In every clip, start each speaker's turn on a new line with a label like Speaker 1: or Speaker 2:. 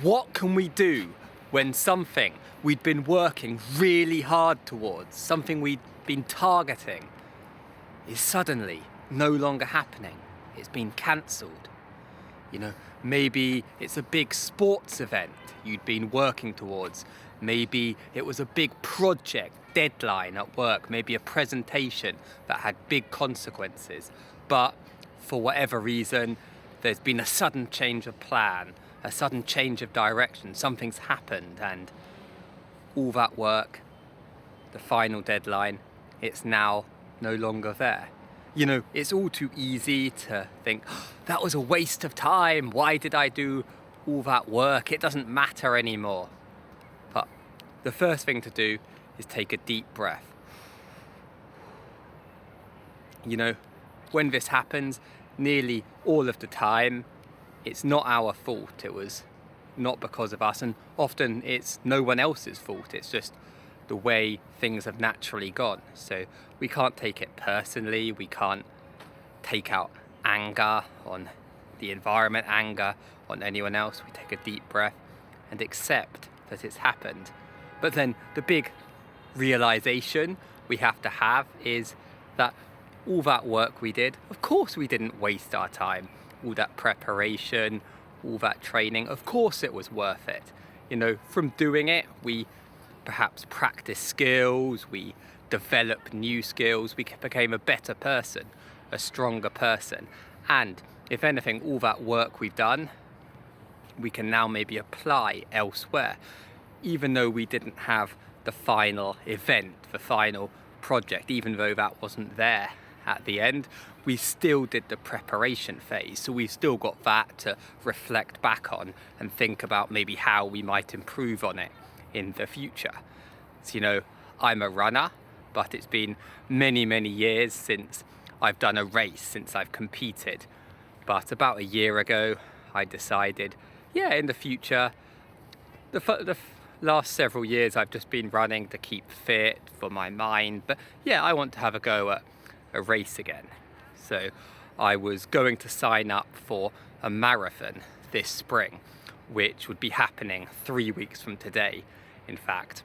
Speaker 1: What can we do when something we'd been working really hard towards, something we'd been targeting, is suddenly no longer happening? It's been cancelled. Maybe it's a big sports event you'd been working towards. Maybe it was a big project deadline at work, maybe a presentation that had big consequences. But for whatever reason, there's been a sudden change of plan, a sudden change of direction. Something's happened, and all that work, the final deadline, it's now no longer there. It's all too easy to think, "Oh, that was a waste of time. Why did I do all that work? It doesn't matter anymore." But the first thing to do is take a deep breath. When this happens, nearly all of the time, it's not our fault. It was not because of us, and often it's no one else's fault. It's just the way things have naturally gone. So we can't take it personally. We can't take out anger on the environment, anger on anyone else. We take a deep breath and accept that it's happened. But then the big realization we have to have is that all that work we did, of course we didn't waste our time. All that preparation, all that training, of course it was worth it. From doing it, we perhaps practice skills, we develop new skills, we became a better person, a stronger person. And if anything, all that work we've done, we can now maybe apply elsewhere. Even though we didn't have the final event, the final project, even though that wasn't there at the end, we still did the preparation phase. So we've still got that to reflect back on and think about maybe how we might improve on it in the future. So, I'm a runner, but it's been many, many years since I've done a race, since I've competed. But about a year ago, I decided, in the future, the last several years I've just been running to keep fit for my mind, but I want to have a go at a race again. So I was going to sign up for a marathon this spring, which would be happening 3 weeks from today, in fact.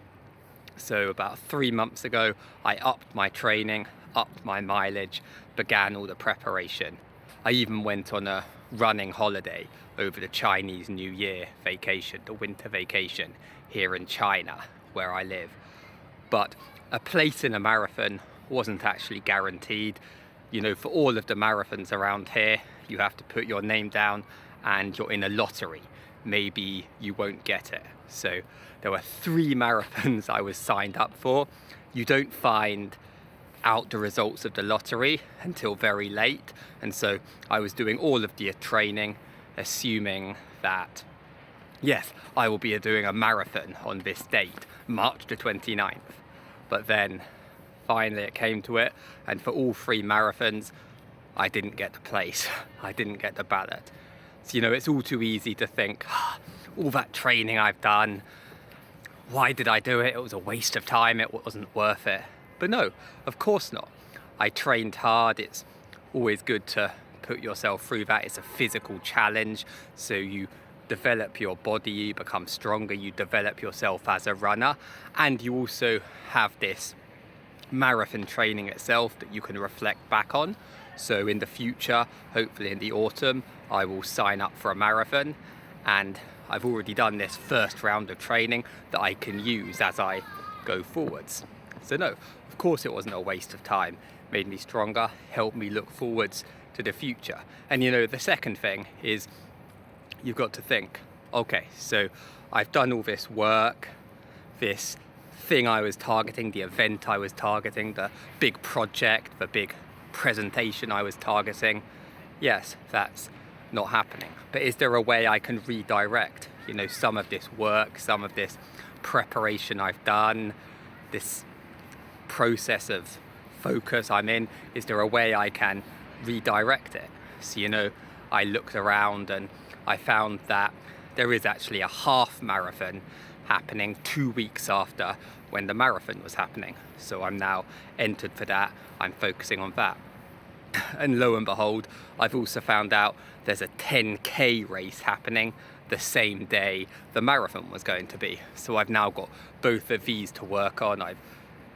Speaker 1: So about 3 months ago, I upped my training, upped my mileage, began all the preparation. I even went on a running holiday over the Chinese New Year vacation, the winter vacation here in China, where I live. But a place in a marathon wasn't actually guaranteed. For all of the marathons around here, you have to put your name down and you're in a lottery. Maybe you won't get it. So there were 3 marathons I was signed up for. You don't find out the results of the lottery until very late. And so I was doing all of the training, assuming that, yes, I will be doing a marathon on this date, March the 29th. But then finally it came to it, and for all 3 marathons, I didn't get the place. I didn't get the ballot. So, it's all too easy to think, all that training I've done, why did I do it? It was a waste of time, it wasn't worth it. But no, of course not. I trained hard. It's always good to put yourself through that. It's a physical challenge, so you develop your body, you become stronger, you develop yourself as a runner, and you also have this marathon training itself that you can reflect back on. So in the future, hopefully in the autumn, I will sign up for a marathon, and I've already done this first round of training that I can use as I go forwards. So no, of course it wasn't a waste of time. It made me stronger, helped me look forwards to the future. And the second thing is, you've got to think, okay, so I've done all this work, this thing I was targeting, the event I was targeting, the big project, the big presentation I was targeting. Yes, that's not happening. But is there a way I can redirect, some of this work, some of this preparation I've done, this process of focus I'm in? Is there a way I can redirect it? So, I looked around and I found that there is actually a half marathon happening 2 weeks after when the marathon was happening. So I'm now entered for that. I'm focusing on that. And lo and behold, I've also found out there's a 10K race happening the same day the marathon was going to be. So I've now got both of these to work on. I've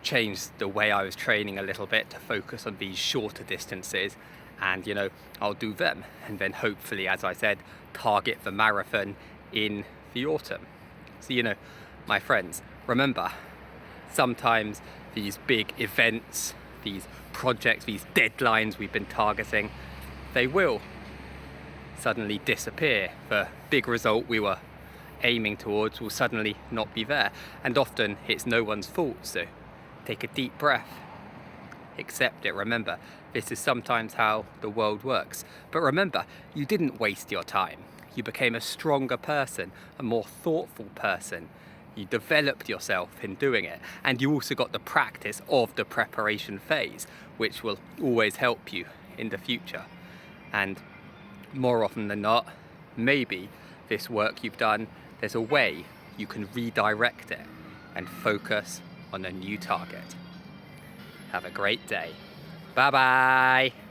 Speaker 1: changed the way I was training a little bit to focus on these shorter distances, and I'll do them, and then hopefully, as I said, target the marathon in the autumn. So my friends, remember, sometimes these big events, these projects, these deadlines we've been targeting, they will suddenly disappear. The big result we were aiming towards will suddenly not be there, and often it's no one's fault. So take a deep breath, accept it. Remember, this is sometimes how the world works. But remember, you didn't waste your time. You became a stronger person, a more thoughtful person. You developed yourself in doing it, and you also got the practice of the preparation phase, which will always help you in the future. And more often than not, maybe this work you've done, there's a way you can redirect it and focus on a new target. Have a great day. Bye bye.